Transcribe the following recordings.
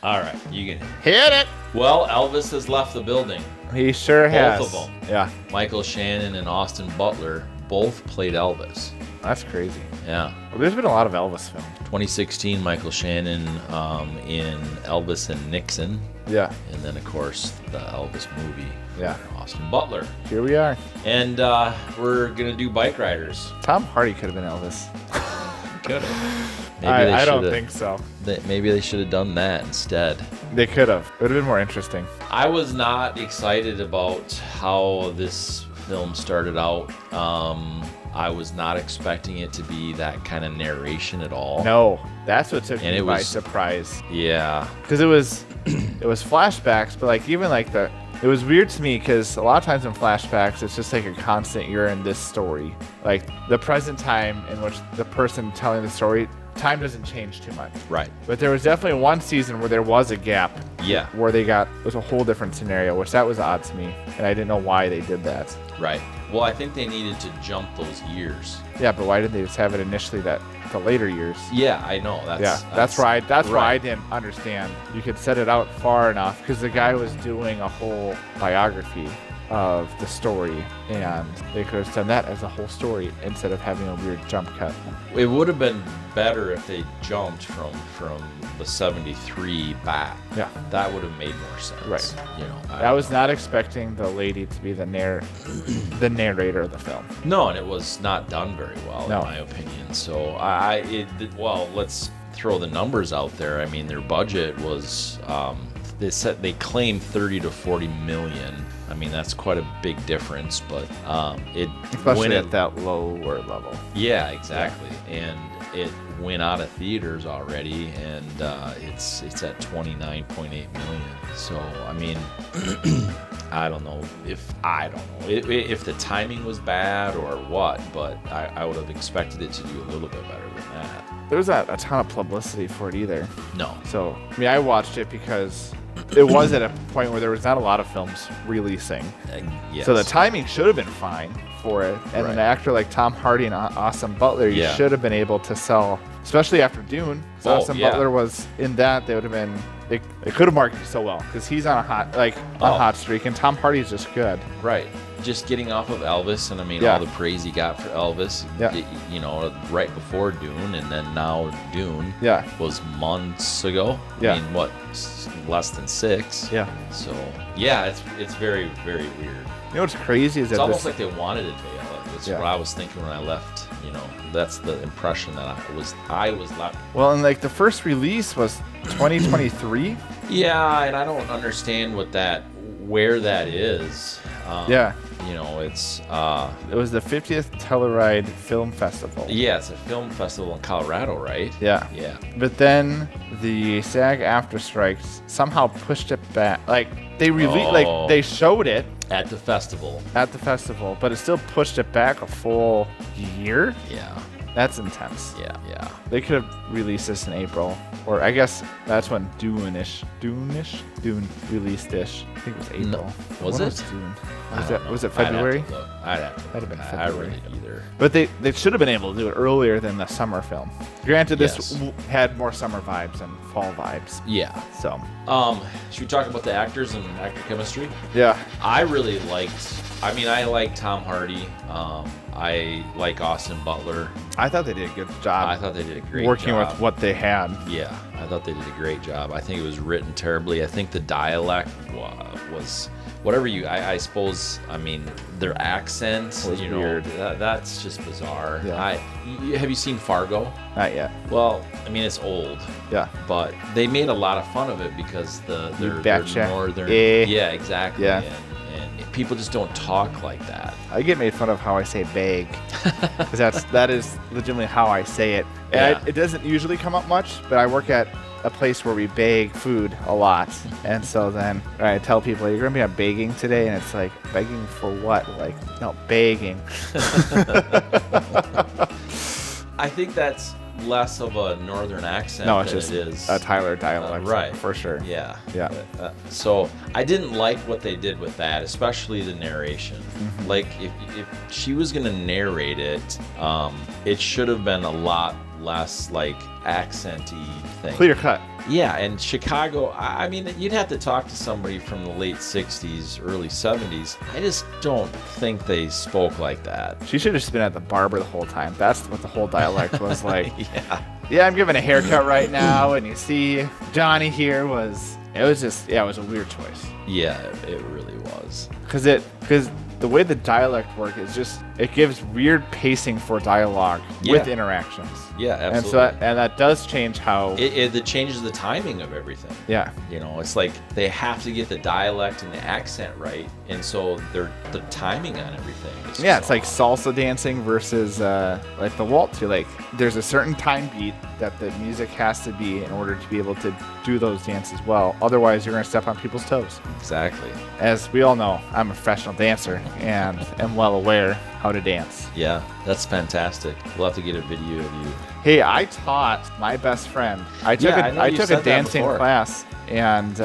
All right, you can hit it. Well, Elvis has left the building. He sure has. Both of them. Yeah. Michael Shannon and Austin Butler both played Elvis. That's crazy. Yeah. Well, there's been a lot of Elvis films. 2016, Michael Shannon in Elvis and Nixon. Yeah. And then, of course, the Elvis movie. Yeah. Austin Butler. Here we are. And we're going to do Bikeriders. Tom Hardy could have been Elvis. Could have. I don't think so. Maybe they should have done that instead. They could have. It would have been more interesting. I was not excited about how this film started out. I was not expecting it to be that kind of narration at all. No, that's what took me by surprise. Yeah. Because it was flashbacks, but like even like it was weird to me because a lot of times in flashbacks, it's just like a constant, you're in this story. Like the present time in which the person telling the story, time doesn't change too much. Right. But there was definitely one season where there was a gap. Yeah. Where it was a whole different scenario, which that was odd to me. And I didn't know why they did that. Right. Well, I think they needed to jump those years. Yeah, but why didn't they just have it initially the later years? Yeah, I know. That's why I didn't understand. You could set it out far enough because the guy was doing a whole biography of the story, and they could have done that as a whole story instead of having a weird jump cut. It would have been better if they jumped from the 73 back. Yeah. That would have made more sense. Right. You know. I was not expecting the lady to be the narrator of the film. No, and it was not done very well, in my opinion. So let's throw the numbers out there. I mean, their budget was they claimed 30 to 40 million. I mean, that's quite a big difference, but especially at that lower level. Yeah, exactly. Yeah. And it went out of theaters already, and it's at 29.8 million. So I mean, I don't know if the timing was bad or what, but I would have expected it to do a little bit better than that. There was not a ton of publicity for it either. No. So I mean, I watched it because it was at a point where there was not a lot of films releasing. Yes. So the timing should have been fine for it. And an actor like Tom Hardy and Austin Butler, you should have been able to sell, especially after Dune. So Austin Butler was in that. They would have been. They could have marketed so well because he's on a hot streak, and Tom Hardy's just good. Right. Just getting off of Elvis, and I mean all the praise he got for Elvis. Yeah. Right before Dune, and then now Dune. Yeah. Was months ago. Yeah. I mean, what? Less than 6. Yeah. So yeah, it's very, very weird. You know what's crazy is it's almost like they wanted it to be. That's what I was thinking when I left. That's the impression that I was left. Well, and like the first release was 2023. Yeah, and I don't understand where that is. It's it was the 50th Telluride Film Festival. Yeah, it's a film festival in Colorado, right? Yeah. But then the SAG-AFTRA strikes somehow pushed it back. Like they they showed it at the festival. But it still pushed it back a full year. Yeah. That's intense. Yeah. They could have released this in April, or I guess that's when Dune released-ish. I think it was April. No. Was it? Dune? Was it February? I'd have to look. That'd have been February. I really either. But they should have been able to do it earlier than the summer film. Granted, this had more summer vibes and fall vibes. Yeah. So. Should we talk about the actors and actor chemistry? Yeah. I like Tom Hardy. I like Austin Butler. I thought they did a good job. I thought they did a great working job. with what they had. Yeah, I thought they did a great job. I think it was written terribly. I think the dialect was whatever I suppose. I mean, their accent. Weird. That's just bizarre. Yeah. Have you seen Fargo? Not yet. Well, I mean, it's old. Yeah. But they made a lot of fun of it because they're northern. Yeah, exactly. Yeah. And people just don't talk like that. I get made fun of how I say bag, because that is legitimately how I say it. And it doesn't usually come up much, but I work at a place where we bag food a lot, and so then I tell people, you're gonna be on bagging today, and it's like, begging for what? Like, no, bagging. I think that's less of a northern accent than it is a Tyler dialect, right? For sure. Yeah. So I didn't like what they did with that, especially the narration. Mm-hmm. Like if she was gonna narrate it, it should have been a lot less like accenty thing. Clear cut. Yeah, and Chicago, I mean, you'd have to talk to somebody from the late 60s, early 70s. I just don't think they spoke like that. She should have just been at the barber the whole time. That's what the whole dialect was like. Yeah. Yeah, I'm giving a haircut right now, and you see Johnny here it was a weird choice. Yeah, it really was. Because the way the dialect work is just, it gives weird pacing for dialogue with interactions. Yeah, absolutely. And that does change how... It changes the timing of everything. Yeah. You know, it's like they have to get the dialect and the accent right, and so the timing on everything is it's like salsa dancing versus like the waltz. You're like, there's a certain time beat that the music has to be in order to be able to do those dances well. Otherwise, you're going to step on people's toes. Exactly. As we all know, I'm a professional dancer and am well aware how to dance. Yeah, that's fantastic. We'll have to get a video of you. Hey, I taught my best friend. I took a dancing class, and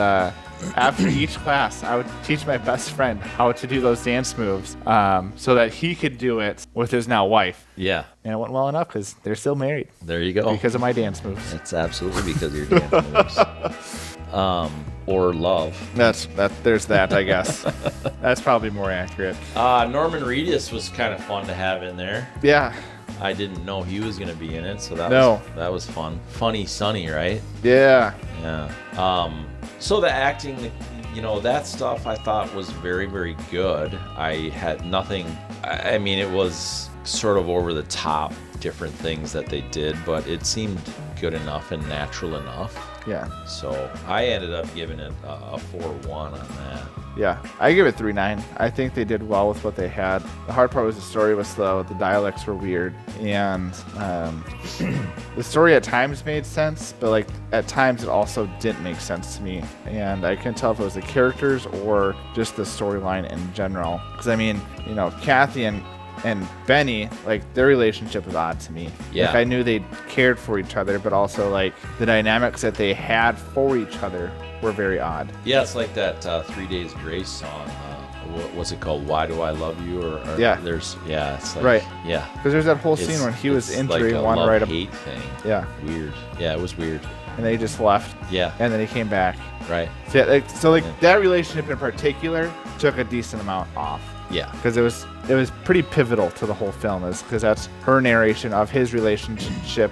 after each class, I would teach my best friend how to do those dance moves so that he could do it with his now wife. Yeah. And it went well enough because they're still married. There you go. Because of my dance moves. That's absolutely because of your dance moves. Or love. There's that, I guess. That's probably more accurate. Norman Reedus was kind of fun to have in there. Yeah. I didn't know he was going to be in it, so that was fun. Funny Sonny, right? Yeah. Yeah. So the acting, that stuff I thought was very, very good. I had nothing. I mean, it was sort of over the top, different things that they did, but it seemed good enough and natural enough. Yeah. So I ended up giving it a 4-1 on that. Yeah, I give it 3.9. I think they did well with what they had. The hard part was the story was slow, the dialects were weird, and the story at times made sense, but like at times it also didn't make sense to me. And I couldn't tell if it was the characters or just the storyline in general. Because I mean, Kathy and Benny, like their relationship was odd to me. Yeah. Like I knew they cared for each other, but also like the dynamics that they had for each other were very odd. Yeah, it's like that 3 Days Grace song. What was it called? Why Do I Love You? Or yeah. It's like, right. Yeah. Because there's that whole scene when he was injuring like one love, right up. hate thing. Yeah. Weird. Yeah, it was weird. And then he just left. Yeah. And then he came back. Right. So that relationship in particular took a decent amount off. Yeah. Because it was pretty pivotal to the whole film, is because that's her narration of her relationship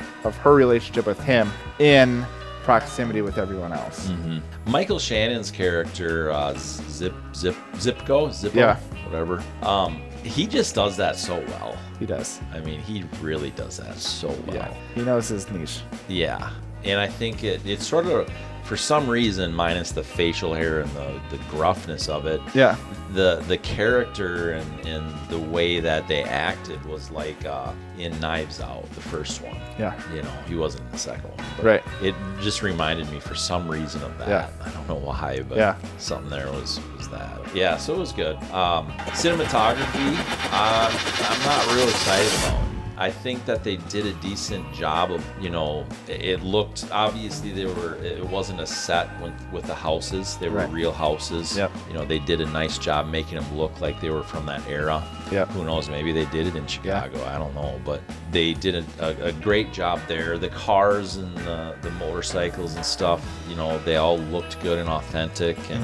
with him in proximity with everyone else. Mm-hmm. Michael Shannon's character, Zippo, yeah, whatever. He just does that so well. He does. I mean, he really does that so well. Yeah. He knows his niche. Yeah, and I think it's sort of, for some reason, minus the facial hair and the gruffness of it. Yeah. The character and the way that they acted was like in Knives Out, the first one. Yeah. He wasn't in the second one. But right. It just reminded me for some reason of that. Yeah. I don't know why, but something there was that. Yeah, so it was good. Cinematography, I'm not real excited about. I think that they did a decent job of, it looked, obviously it wasn't a set with the houses. They were real houses. Yep. They did a nice job making them look like they were from that era. Yep. Who knows, maybe they did it in Chicago. I don't know, but they did a great job there. The cars and the motorcycles and stuff, they all looked good and authentic and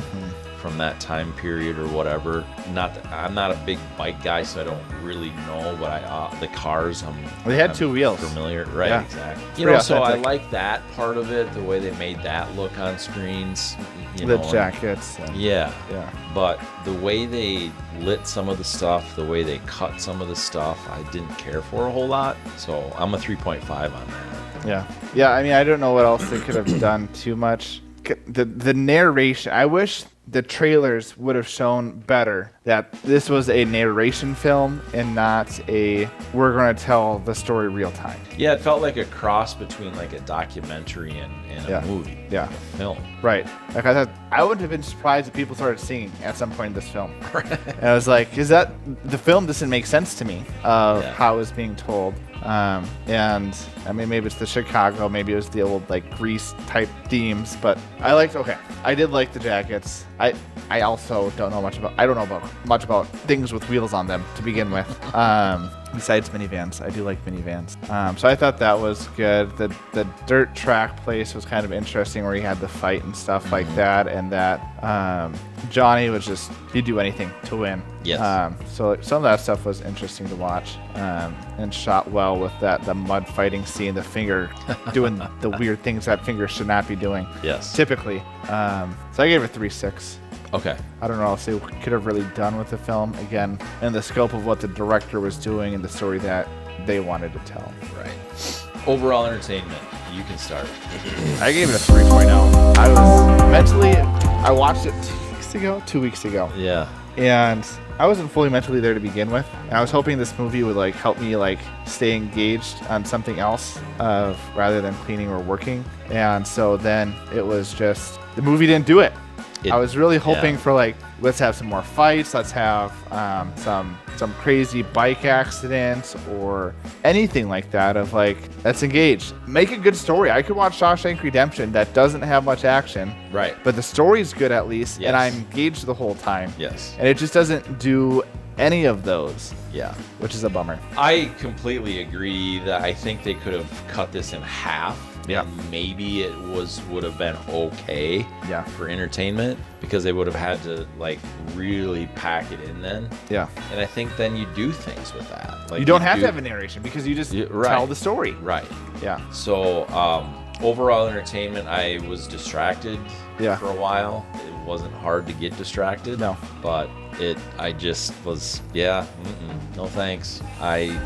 from that time period or whatever. I'm not a big bike guy, so I don't really know, but the cars, they had 2 wheels. Familiar, right? Yeah. Exactly. So I like that part of it, the way they made that look on screens. Lip jackets. Yeah. But the way they lit some of the stuff, the way they cut some of the stuff, I didn't care for a whole lot. So I'm a 3.5 on that. Yeah. I mean, I don't know what else they could have done too much. The narration, I wish the trailers would have shown better that this was a narration film and not we're going to tell the story real time. Yeah, it felt like a cross between like a documentary and a movie. Yeah. A film. Right. Like I wouldn't have been surprised if people started singing at some point in this film. And I was like, the film doesn't make sense to me of how it was being told. And I mean, maybe it's the Chicago, maybe it was the old like Grease type themes, but I did like the jackets. I also don't know much about things with wheels on them to begin with. Besides minivans, I do like minivans. So I thought that was good. The dirt track place was kind of interesting, where he had the fight and stuff like that, and that Johnny was just, he'd do anything to win. Yes. So some of that stuff was interesting to watch, and shot well with the mud fighting scene, the finger doing the weird things that finger should not be doing. Yes. Typically. So I gave it 3.6. Okay. I don't know else they could have really done with the film, again, in the scope of what the director was doing and the story that they wanted to tell. Right. Overall entertainment, you can start. I gave it a 3.0. I was mentally, I watched it 2 weeks ago. Yeah. And I wasn't fully mentally there to begin with. And I was hoping this movie would like help me like stay engaged on something else rather than cleaning or working. And so then it was just, the movie didn't do it. I was really hoping for like, let's have some more fights, let's have some crazy bike accidents or anything like that of like, let's engage. Make a good story. I could watch Shawshank Redemption that doesn't have much action. Right. But the story's good at least, Yes. and I'm engaged the whole time. Yes. And it just doesn't do any of those. Yeah. Which is a bummer. I completely agree that I think they could have cut this in half. Yeah. And maybe it would have been okay. Yeah. For entertainment, because they would have had to like really pack it in then. Yeah. And I think then you do things with that. Like you don't have to have a narration because you just tell the story. Right. Yeah. So overall entertainment, I was distracted for a while. It wasn't hard to get distracted. No. But I just was, no thanks. I'm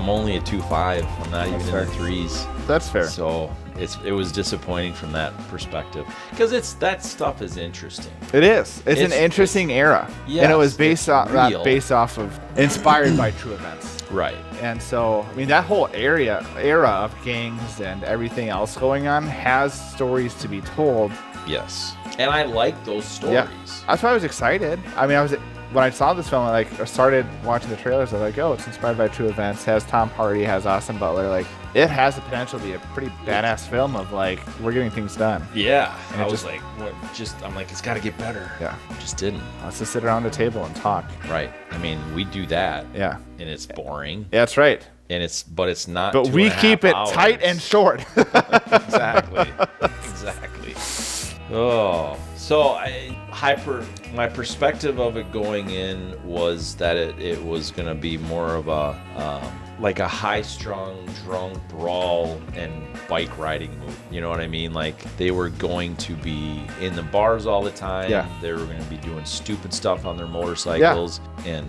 only a 2.5. I'm not even in the 3s. That's fair. So it was disappointing from that perspective, because that stuff is interesting. It is. It's an interesting era. Yes, and it was based off of inspired by true events. Right. And so, I mean, that whole era of gangs and everything else going on has stories to be told. Yes. And I like those stories. Yeah. That's why I was excited. I mean, when I saw this film, I started watching the trailers. I was like, oh, it's inspired by true events. Has Tom Hardy, has Austin Butler. Like, it has the potential to be a pretty badass film of like, we're getting things done. Yeah. And I was like, I'm like, it's got to get better. Yeah. It just didn't. Let's just sit around the table and talk. Right. I mean, we do that. Yeah. And it's boring. Yeah, that's right. And it's not. But we keep it tight and short. Exactly. Exactly. Oh, so my perspective of it going in was that it was going to be more of a like a high-strung drunk brawl and bike riding movie. You know what I mean? Like, they were going to be in the bars all the time. Yeah. They were going to be doing stupid stuff on their motorcycles and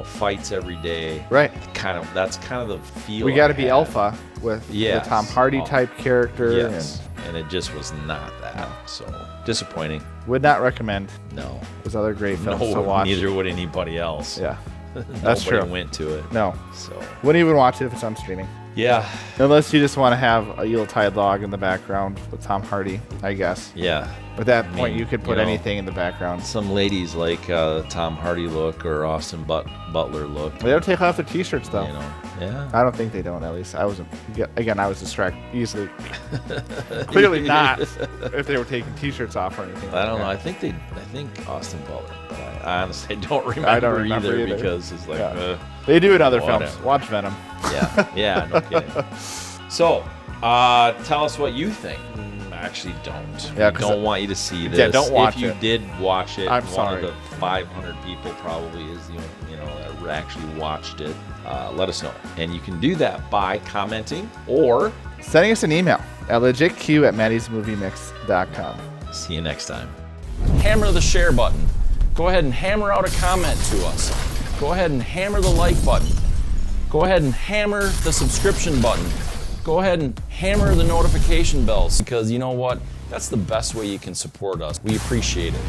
fights every day. Right. That's kind of the feel. We got to be alpha with the Tom Hardy type character. Yes. And it just was not that. So disappointing. Would not recommend. No. There's other great films to watch. Neither would anybody else. Yeah. That's true. Nobody went to it. No. So wouldn't even watch it if it's on streaming. Yeah. Unless you just want to have a Yuletide log in the background with Tom Hardy, I guess. Yeah. At that point, you could put anything in the background. Some ladies like Tom Hardy look or Austin Butler look. They don't take off their t-shirts though. Yeah. I don't think they don't. At least I wasn't. Again, I was distracted easily. Clearly not. If they were taking t-shirts off or anything. I don't know. I think Austin Butler, but I honestly don't remember, either because it's like they do in other films. Watch Venom. Yeah. No kidding. So, tell us what you think. Actually, don't. Yeah, we don't want you to see this. Yeah, don't watch it. If you did watch it, I'm one sorry. of the 500 people probably is that actually watched it. Let us know, and you can do that by commenting or sending us an email at legitq@maddysmoviemix.com. See you next time. Hammer the share button. Go ahead and hammer out a comment to us. Go ahead and hammer the like button. Go ahead and hammer the subscription button. Go ahead and hammer the notification bells, because you know what? That's the best way you can support us. We appreciate it.